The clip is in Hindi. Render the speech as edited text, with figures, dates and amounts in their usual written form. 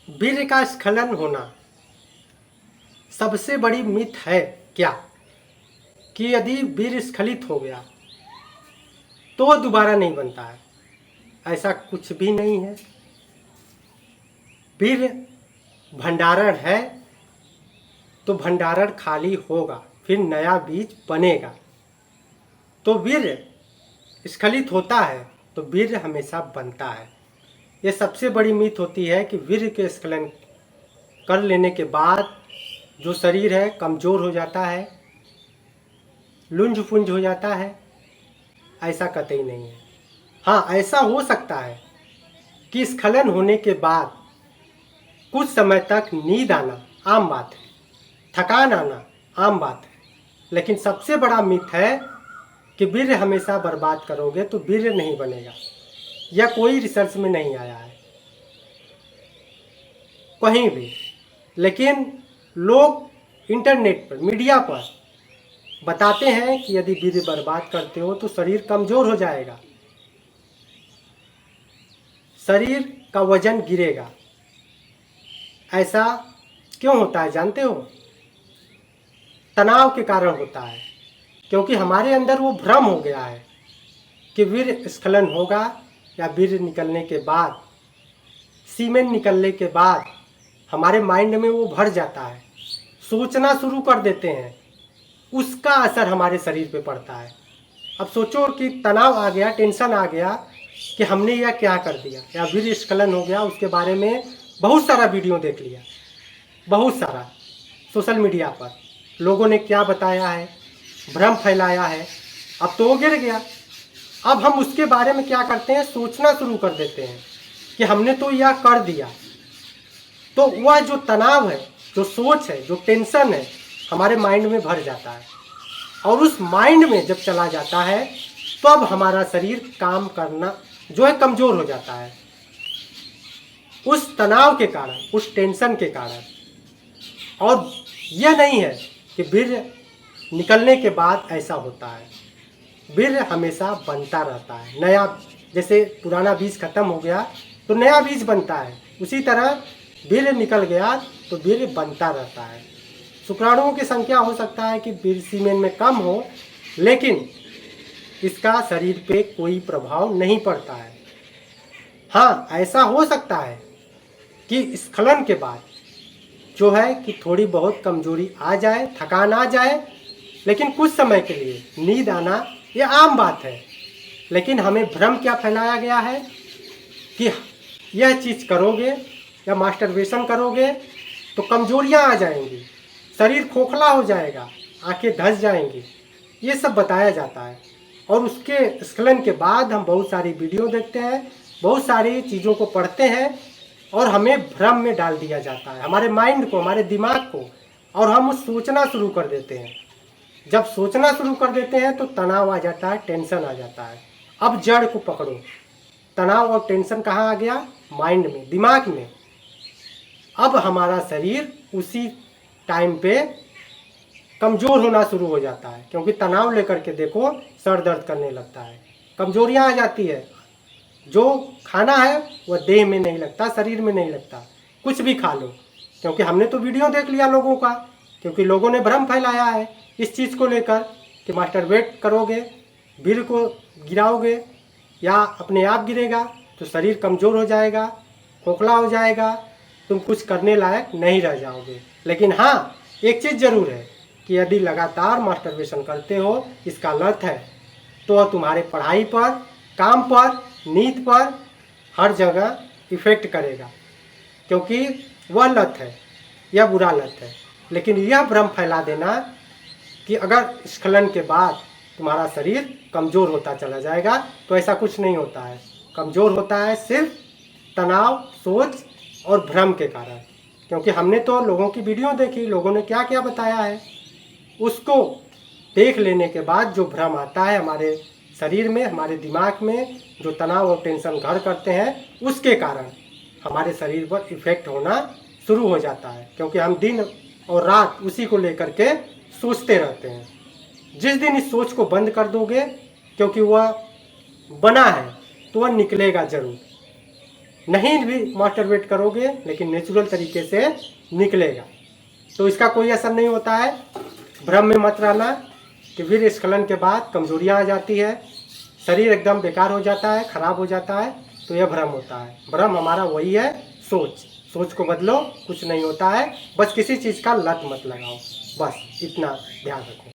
वीर्य का स्खलन होना सबसे बड़ी मिथ है क्या? कि यदि वीर्य स्खलित हो गया तो वह दोबारा नहीं बनता है। ऐसा कुछ भी नहीं है। वीर्य भंडारण है तो भंडारण खाली होगा, फिर नया बीज बनेगा। तो वीर्य स्खलित होता है तो वीर्य हमेशा बनता है। ये सबसे बड़ी मिथ होती है कि वीर्य के स्खलन कर लेने के बाद जो शरीर है कमज़ोर हो जाता है, लुंज पुंज हो जाता है। ऐसा कतई नहीं है। हाँ, ऐसा हो सकता है कि स्खलन होने के बाद कुछ समय तक नींद आना आम बात है, थकान आना आम बात है, लेकिन सबसे बड़ा मिथ है कि वीर्य हमेशा बर्बाद करोगे तो वीर्य नहीं बनेगा। यह कोई रिसर्च में नहीं आया है कहीं भी। लेकिन लोग इंटरनेट पर, मीडिया पर बताते हैं कि यदि वीर्य बर्बाद करते हो तो शरीर कमज़ोर हो जाएगा, शरीर का वजन गिरेगा। ऐसा क्यों होता है जानते हो? तनाव के कारण होता है, क्योंकि हमारे अंदर वो भ्रम हो गया है कि वीर्य स्खलन होगा या वीर्य निकलने के बाद, सीमेन निकलने के बाद हमारे माइंड में वो भर जाता है, सोचना शुरू कर देते हैं, उसका असर हमारे शरीर पे पड़ता है। अब सोचो कि तनाव आ गया, टेंशन आ गया कि हमने यह क्या कर दिया, या वीर्य स्खलन हो गया। उसके बारे में बहुत सारा वीडियो देख लिया, बहुत सारा सोशल मीडिया पर लोगों ने क्या बताया है, भ्रम फैलाया है। अब तो वो गिर गया। अब हम उसके बारे में क्या करते हैं, सोचना शुरू कर देते हैं कि हमने तो यह कर दिया। तो वह जो तनाव है, जो सोच है, जो टेंशन है, हमारे माइंड में भर जाता है। और उस माइंड में जब चला जाता है तो अब हमारा शरीर काम करना जो है कमज़ोर हो जाता है, उस तनाव के कारण, उस टेंशन के कारण। और यह नहीं है कि वीर्य निकलने के बाद ऐसा होता है। वीर्य हमेशा बनता रहता है। नया, जैसे पुराना बीज खत्म हो गया तो नया बीज बनता है, उसी तरह वीर्य निकल गया तो वीर्य बनता रहता है। शुक्राणुओं की संख्या हो सकता है कि वीर्य सीमेन में कम हो, लेकिन इसका शरीर पे कोई प्रभाव नहीं पड़ता है। हाँ, ऐसा हो सकता है कि स्खलन के बाद जो है कि थोड़ी बहुत कमजोरी आ जाए, थकान आ जाए, लेकिन कुछ समय के लिए नींद आना ये आम बात है। लेकिन हमें भ्रम क्या फैलाया गया है कि यह चीज़ करोगे या मास्टरबेशन करोगे तो कमजोरियां आ जाएंगी, शरीर खोखला हो जाएगा, आंखें धंस जाएंगी, ये सब बताया जाता है। और उसके स्खलन के बाद हम बहुत सारी वीडियो देखते हैं, बहुत सारी चीज़ों को पढ़ते हैं और हमें भ्रम में डाल दिया जाता है, हमारे माइंड को, हमारे दिमाग को, और हम सोचना शुरू कर देते हैं। जब सोचना शुरू कर देते हैं तो तनाव आ जाता है, टेंशन आ जाता है। अब जड़ को पकड़ो, तनाव और टेंशन कहाँ आ गया? माइंड में, दिमाग में। अब हमारा शरीर उसी टाइम पे कमज़ोर होना शुरू हो जाता है, क्योंकि तनाव लेकर के देखो सर दर्द करने लगता है, कमजोरियां आ जाती है। जो खाना है वह देह में नहीं लगता, शरीर में नहीं लगता। कुछ भी खा लो, क्योंकि हमने तो वीडियो देख लिया लोगों का, क्योंकि लोगों ने भ्रम फैलाया है इस चीज़ को लेकर कि मास्टरबेट करोगे, वीर्य को गिराओगे या अपने आप गिरेगा तो शरीर कमज़ोर हो जाएगा, खोखला हो जाएगा, तुम कुछ करने लायक नहीं रह जाओगे। लेकिन हाँ, एक चीज़ ज़रूर है कि यदि लगातार मास्टरबेशन करते हो, इसका लत है, तो तुम्हारे पढ़ाई पर, काम पर, नींद पर, हर जगह इफ़ेक्ट करेगा, क्योंकि वह लत है, यह बुरा लत है। लेकिन यह भ्रम फैला देना कि अगर स्खलन के बाद तुम्हारा शरीर कमज़ोर होता चला जाएगा, तो ऐसा कुछ नहीं होता है। कमज़ोर होता है सिर्फ तनाव, सोच और भ्रम के कारण। क्योंकि हमने तो लोगों की वीडियो देखी, लोगों ने क्या क्या बताया है, उसको देख लेने के बाद जो भ्रम आता है हमारे शरीर में, हमारे दिमाग में, जो तनाव और टेंशन घर करते हैं, उसके कारण हमारे शरीर पर इफ़ेक्ट होना शुरू हो जाता है। क्योंकि हम दिन और रात उसी को लेकर के सोचते रहते हैं। जिस दिन इस सोच को बंद कर दोगे, क्योंकि वह बना है तो वह निकलेगा ज़रूर। नहीं भी मास्टरबेट करोगे लेकिन नेचुरल तरीके से निकलेगा, तो इसका कोई असर नहीं होता है। भ्रम में मत रहना कि वीर्य स्खलन के बाद कमजोरियाँ आ जाती है, शरीर एकदम बेकार हो जाता है, खराब हो जाता है, तो यह भ्रम होता है। भ्रम हमारा वही है सोच को बदलो, कुछ नहीं होता है। बस किसी चीज़ का लत मत लगाओ, बस इतना ध्यान रखो।